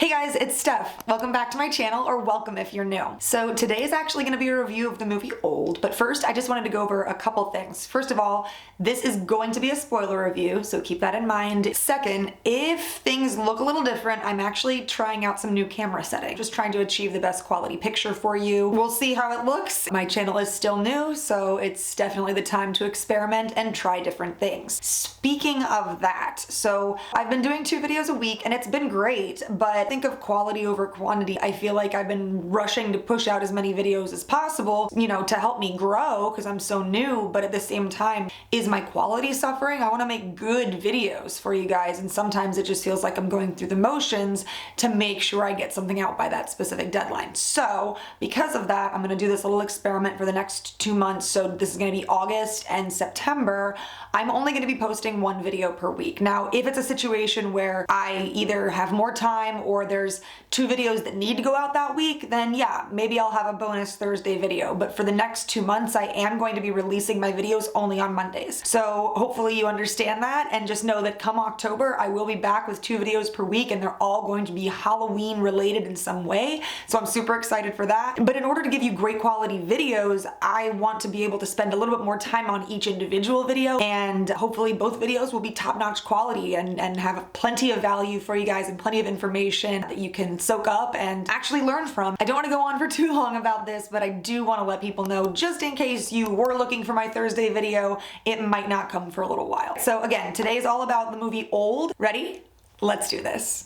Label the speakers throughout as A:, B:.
A: Hey guys, it's Steph. Welcome back to my channel, or welcome if you're new. So today is actually going to be a review of the movie Old, but first I just wanted to go over a couple things. First of all, this is going to be a spoiler review, so keep that in mind. Second, if things look a little different, I'm actually trying out some new camera settings. Just trying to achieve the best quality picture for you. We'll see how it looks. My channel is still new, so it's definitely the time to experiment and try different things. Speaking of that, so I've been doing 2 videos a week and it's been great, but think of quality over quantity. I feel like I've been rushing to push out as many videos as possible, to help me grow because I'm so new, but at the same time, is my quality suffering? I want to make good videos for you guys, and sometimes it just feels like I'm going through the motions to make sure I get something out by that specific deadline. So because of that, I'm going to do this little experiment for the next 2 months. So this is going to be August and September. I'm only going to be posting 1 video per week. Now, if it's a situation where I either have more time or there's 2 videos that need to go out that week, then yeah, maybe I'll have a bonus Thursday video. But for the next 2 months, I am going to be releasing my videos only on Mondays. So hopefully you understand that, and just know that come October, I will be back with 2 videos per week, and they're all going to be Halloween related in some way. So I'm super excited for that. But in order to give you great quality videos, I want to be able to spend a little bit more time on each individual video, and hopefully both videos will be top-notch quality and have plenty of value for you guys and plenty of information that you can soak up and actually learn from. I don't want to go on for too long about this, but I do want to let people know, just in case you were looking for my Thursday video, it might not come for a little while. So again, today is all about the movie Old. Ready? Let's do this.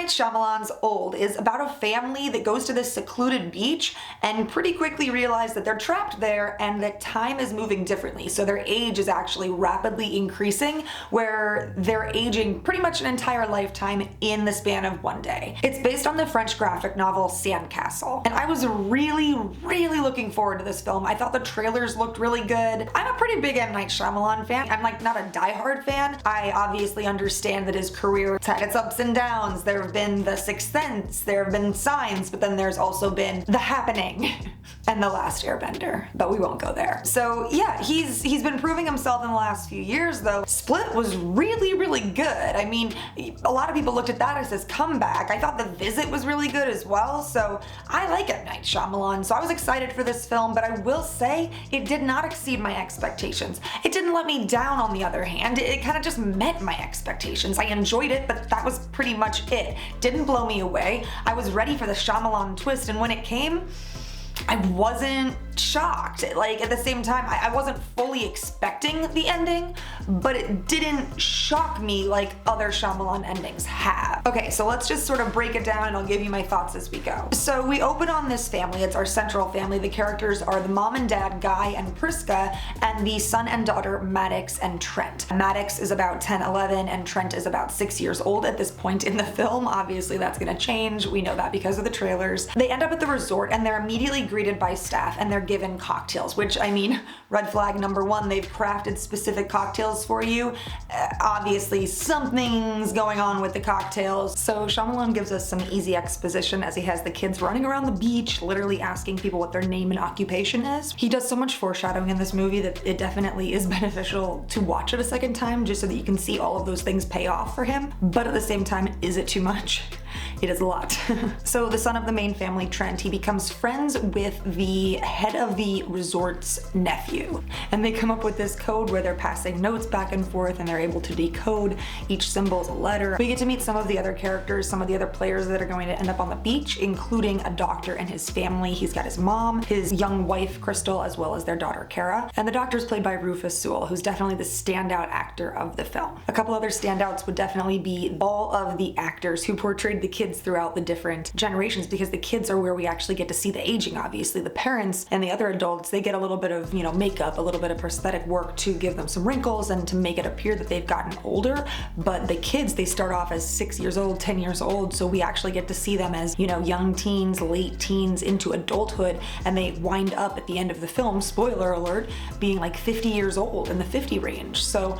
A: Shyamalan's Old is about a family that goes to this secluded beach and pretty quickly realize that they're trapped there and that time is moving differently. So their age is actually rapidly increasing, where they're aging pretty much an entire lifetime in the span of 1 day. It's based on the French graphic novel Sandcastle, and I was really looking forward to this film. I thought the trailers looked really good. I'm a pretty big M. Night Shyamalan fan. I'm like not a diehard fan. I obviously understand that his career has had its ups and downs. There have been The Sixth Sense, there have been Signs, but then there's also been The Happening and The Last Airbender, but we won't go there. So yeah, he's been proving himself in the last few years though. Split was really good. I mean, a lot of people looked at that as his comeback. I thought The Visit was really good as well, so I like M. Night Shyamalan, so I was excited for this film, but I will say it did not exceed my expectations. It didn't let me down, on the other hand. It kind of just met my expectations. I enjoyed it, but that was pretty much it. Didn't blow me away. I was ready for the Shyamalan twist, and when it came, I wasn't shocked. Like, at the same time, I wasn't fully expecting the ending, but it didn't shock me like other Shyamalan endings have. Okay, so let's just sort of break it down and I'll give you my thoughts as we go. So we open on this family. It's our central family. The characters are the mom and dad, Guy and Priska, and the son and daughter, Maddox and Trent. Maddox is about 10, 11, and Trent is about 6 years old at this point in the film. Obviously that's gonna change. We know that because of the trailers. They end up at the resort and they're immediately greeted by staff and they're given cocktails, which, I mean, red flag number 1, they've crafted specific cocktails for you. Obviously something's going on with the cocktails. So Shyamalan gives us some easy exposition as he has the kids running around the beach, literally asking people what their name and occupation is. He does so much foreshadowing in this movie that it definitely is beneficial to watch it a second time, just so that you can see all of those things pay off for him. But at the same time, is it too much? It is a lot. So the son of the main family, Trent, he becomes friends with the head of the resort's nephew. And they come up with this code where they're passing notes back and forth and they're able to decode each symbol as a letter. We get to meet some of the other characters, some of the other players that are going to end up on the beach, including a doctor and his family. He's got his mom, his young wife, Crystal, as well as their daughter, Kara. And the doctor's played by Rufus Sewell, who's definitely the standout actor of the film. A couple other standouts would definitely be all of the actors who portrayed the kids throughout the different generations, because the kids are where we actually get to see the aging. Obviously the parents and the other adults, they get a little bit of makeup, a little bit of prosthetic work to give them some wrinkles and to make it appear that they've gotten older. But the kids, they start off as 6 years old, 10 years old, so we actually get to see them as young teens, late teens into adulthood, and they wind up at the end of the film, spoiler alert, being like 50 years old, in the 50 range. So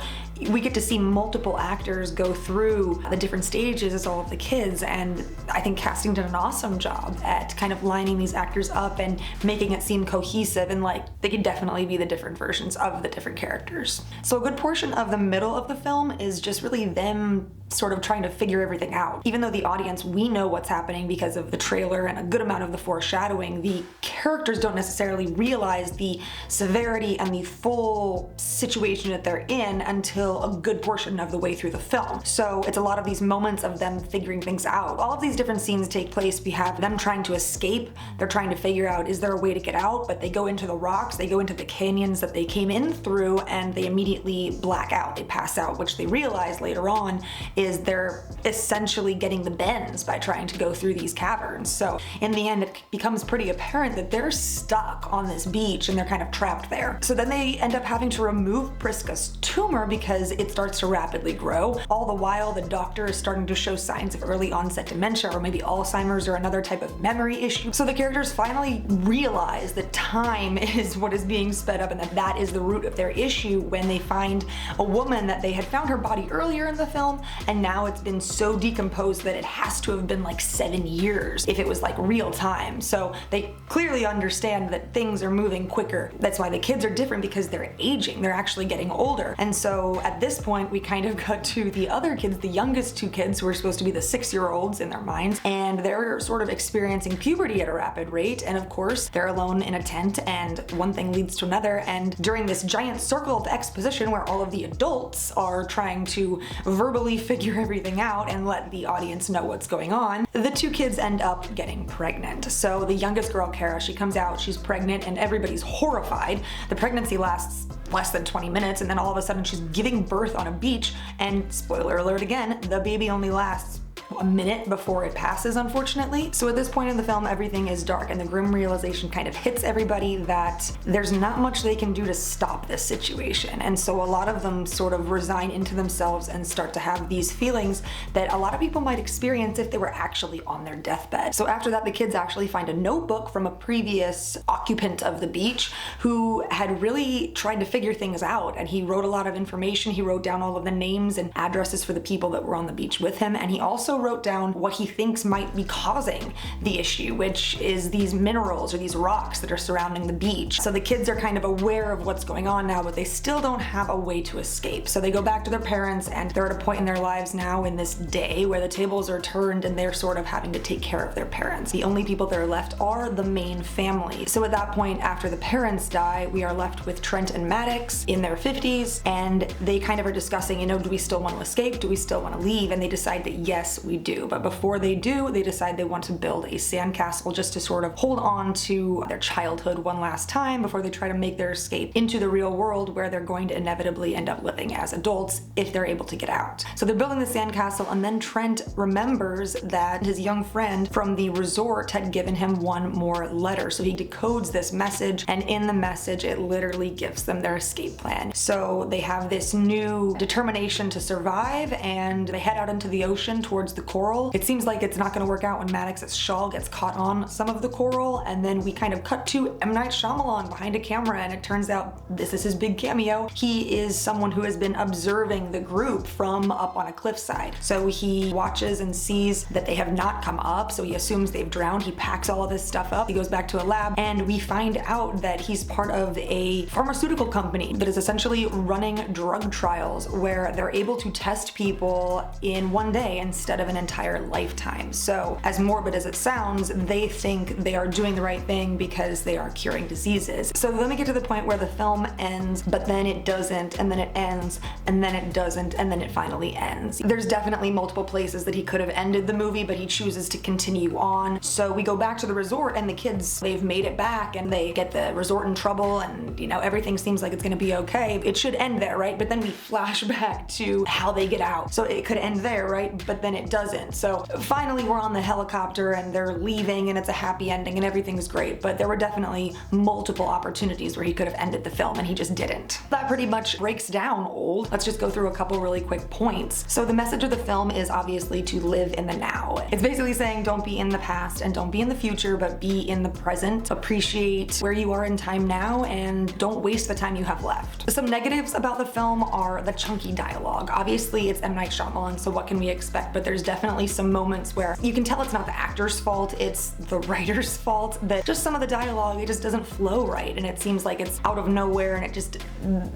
A: we get to see multiple actors go through the different stages as all of the kids, and I think casting did an awesome job at kind of lining these actors up and making it seem cohesive, and like they could definitely be the different versions of the different characters. So a good portion of the middle of the film is just really them sort of trying to figure everything out. Even though the audience, we know what's happening because of the trailer and a good amount of the foreshadowing, the characters don't necessarily realize the severity and the full situation that they're in until a good portion of the way through the film. So it's a lot of these moments of them figuring things out. All of these different scenes take place. We have them trying to escape. They're trying to figure out, is there a way to get out? But they go into the rocks, they go into the canyons that they came in through, and they immediately black out. They pass out, which they realize later on is they're essentially getting the bends by trying to go through these caverns. So in the end, it becomes pretty apparent that they're stuck on this beach and they're kind of trapped there. So then they end up having to remove Priska's tumor because it starts to rapidly grow. All the while, the doctor is starting to show signs of early onset dementia, or maybe Alzheimer's or another type of memory issue. So the characters finally realize that time is what is being sped up and that that is the root of their issue when they find a woman that they had found her body earlier in the film, and now it's been so decomposed that it has to have been like 7 years if it was like real time. So they clearly understand that things are moving quicker. That's why the kids are different, because they're aging, they're actually getting older. And so at this point, we kind of got to the other kids, the youngest two kids who are supposed to be the 6-year-olds in their minds, and they're sort of experiencing puberty at a rapid rate. And of course, they're alone in a tent, and one thing leads to another. And during this giant circle of exposition where all of the adults are trying to verbally figure everything out and let the audience know what's going on, the two kids end up getting pregnant. So the youngest girl, Kara, she comes out, she's pregnant, and everybody's horrified. The pregnancy lasts less than 20 minutes, and then all of a sudden she's giving birth on a beach, and spoiler alert again, the baby only lasts a minute before it passes, unfortunately. So at this point in the film, everything is dark, and the grim realization kind of hits everybody that there's not much they can do to stop this situation. And so a lot of them sort of resign into themselves and start to have these feelings that a lot of people might experience if they were actually on their deathbed. So after that, the kids actually find a notebook from a previous occupant of the beach who had really tried to figure things out, and he wrote a lot of information. He wrote down all of the names and addresses for the people that were on the beach with him, and he also wrote down what he thinks might be causing the issue, which is these minerals or these rocks that are surrounding the beach. So the kids are kind of aware of what's going on now, but they still don't have a way to escape. So they go back to their parents, and they're at a point in their lives now in this day where the tables are turned and they're sort of having to take care of their parents. The only people that are left are the main family. So at that point, after the parents die, we are left with Trent and Maddox in their 50s, and they kind of are discussing, you know, do we still want to escape? Do we still want to leave? And they decide that yes, we do. But before they do, they decide they want to build a sandcastle just to sort of hold on to their childhood one last time before they try to make their escape into the real world, where they're going to inevitably end up living as adults if they're able to get out. So they're building the sandcastle, and then Trent remembers that his young friend from the resort had given him one more letter. So he decodes this message, and in the message, it literally gives them their escape plan. So they have this new determination to survive, and they head out into the ocean towards the coral. It seems like it's not going to work out when Maddox's shawl gets caught on some of the coral, and then we kind of cut to M. Night Shyamalan behind a camera, and it turns out this is his big cameo. He is someone who has been observing the group from up on a cliffside. So he watches and sees that they have not come up, so he assumes they've drowned. He packs all of his stuff up, he goes back to a lab, and we find out that he's part of a pharmaceutical company that is essentially running drug trials where they're able to test people in one day instead of an entire lifetime. So as morbid as it sounds, they think they are doing the right thing because they are curing diseases. So then we get to the point where the film ends, but then it doesn't, and then it ends, and then it doesn't, and then it finally ends. There's definitely multiple places that he could have ended the movie, but he chooses to continue on. So we go back to the resort, and the kids, they've made it back, and they get the resort in trouble, and you know, everything seems like it's gonna be okay. It should end there, right? But then we flash back to how they get out. So it could end there, right? But then it doesn't. So finally we're on the helicopter and they're leaving and it's a happy ending and everything's great, but there were definitely multiple opportunities where he could have ended the film and he just didn't. That pretty much breaks down Old. Let's just go through a couple really quick points. So the message of the film is obviously to live in the now. It's basically saying don't be in the past and don't be in the future, but be in the present. Appreciate where you are in time now and don't waste the time you have left. Some negatives about the film are the chunky dialogue. Obviously it's M. Night Shyamalan, so what can we expect? But there's definitely some moments where you can tell it's not the actor's fault, it's the writer's fault, that just some of the dialogue, it just doesn't flow right, and it seems like it's out of nowhere, and it just,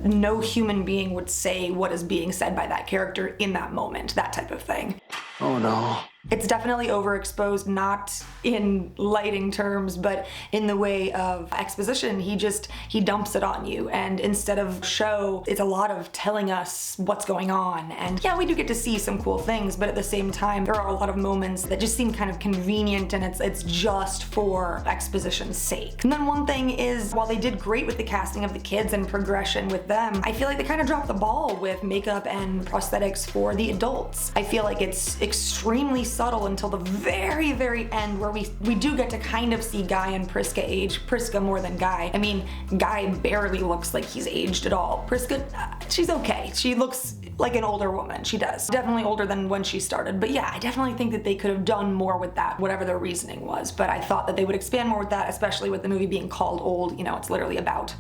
A: no human being would say what is being said by that character in that moment, that type of thing.
B: Oh no.
A: It's definitely overexposed, not in lighting terms, but in the way of exposition. He dumps it on you, and instead of show, it's a lot of telling us what's going on. And yeah, we do get to see some cool things, but at the same time, there are a lot of moments that just seem kind of convenient, and it's just for exposition's sake. And then one thing is, while they did great with the casting of the kids and progression with them, I feel like they kind of dropped the ball with makeup and prosthetics for the adults. I feel like it's extremely subtle until the very, very end, where we do get to kind of see Guy and Priska age. Priska more than Guy. I mean, Guy barely looks like he's aged at all. Priska, she's okay. She looks like an older woman. She does. Definitely older than when she started. But yeah, I definitely think that they could have done more with that, whatever their reasoning was. But I thought that they would expand more with that, especially with the movie being called Old. You know, it's literally about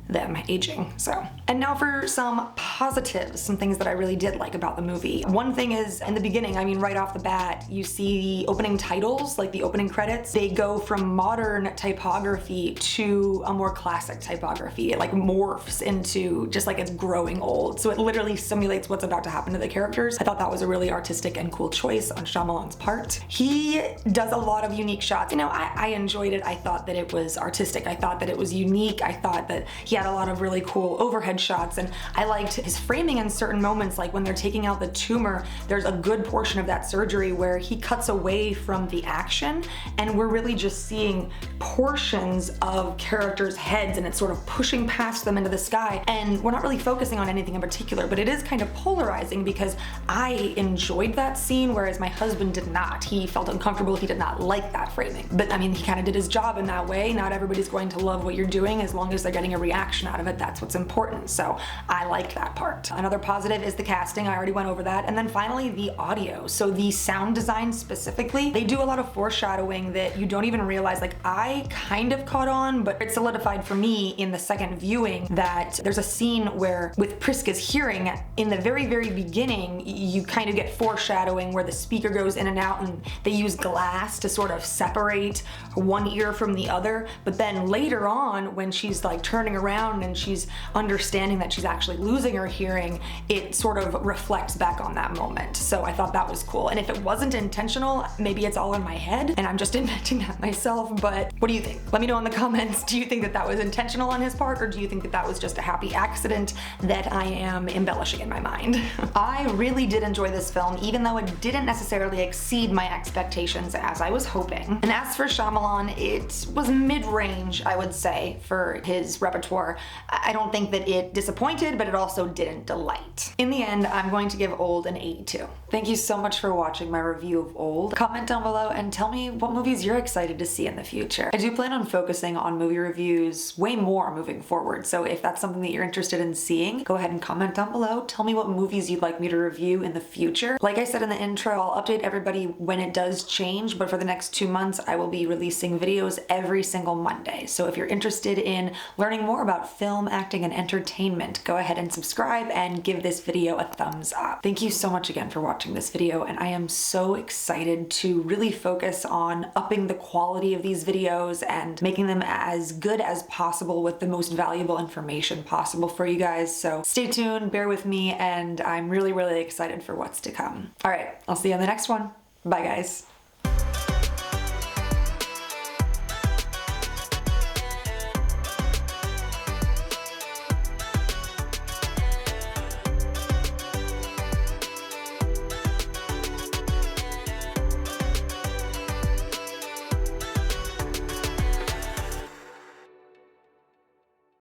A: them aging. So, and now for some positives, some things that I really did like about the movie. One thing is, in the beginning, I mean right off the bat, you see the opening titles, like the opening credits, they go from modern typography to a more classic typography. It like morphs into just like it's growing old. So it literally simulates what's about to happen to the characters. I thought that was a really artistic and cool choice on Shyamalan's part. He does a lot of unique shots. You know, I enjoyed it. I thought that it was artistic. I thought that it was unique. I thought that he had a lot of really cool overhead shots, and I liked his framing in certain moments, like when they're taking out the tumor, there's a good portion of that surgery where he cuts away from the action and we're really just seeing portions of characters' heads, and it's sort of pushing past them into the sky, and we're not really focusing on anything in particular, but it is kind of polarizing because I enjoyed that scene, whereas my husband did not. He felt uncomfortable. He did not like that framing. But I mean, he kind of did his job in that way. Not everybody's going to love what you're doing. As long as they're getting a reaction out of it, that's what's important. So I liked that part. Another positive is the casting. I already went over that. And then finally, the audio. So the sound design specifically, they do a lot of foreshadowing that you don't even realize. Like, I kind of caught on, but it solidified for me in the second viewing that there's a scene where with Priska's hearing, in the very, very beginning, you kind of get foreshadowing where the speaker goes in and out, and they use glass to sort of separate one ear from the other. But then later on, when she's like turning around and she's understanding that she's actually losing her hearing, it sort of reflects back on that moment. So I thought that was cool. And if it wasn't intentional, maybe it's all in my head and I'm just inventing that myself. But what do you think? Let me know in the comments. Do you think that that was intentional on his part, or do you think that that was just a happy accident that I am embellishing in my mind? I really did enjoy this film, even though it didn't necessarily exceed my expectations as I was hoping. And as for Shyamalan, it was mid-range, I would say, for his repertoire. I don't think that it disappointed, but it also didn't delight. In the end, I'm going to give Old an 82. Thank you so much for watching my review of Old. Comment down below and tell me what movies you're excited to see in the future. I do plan on focusing on movie reviews way more moving forward, so if that's something that you're interested in seeing, go ahead and comment down below. Tell me what movies you'd like me to review in the future. Like I said in the intro, I'll update everybody when it does change, but for the next 2 months, I will be releasing videos every single Monday. So if you're interested in learning more about film, acting, and entertainment, go ahead and subscribe and give this video a thumbs up. Thank you so much again for watching this video, and I am so excited to really focus on upping the quality of these videos and making them as good as possible with the most valuable information possible for you guys. So stay tuned, bear with me, and I'm really, really excited for what's to come. All right, I'll see you on the next one. Bye, guys.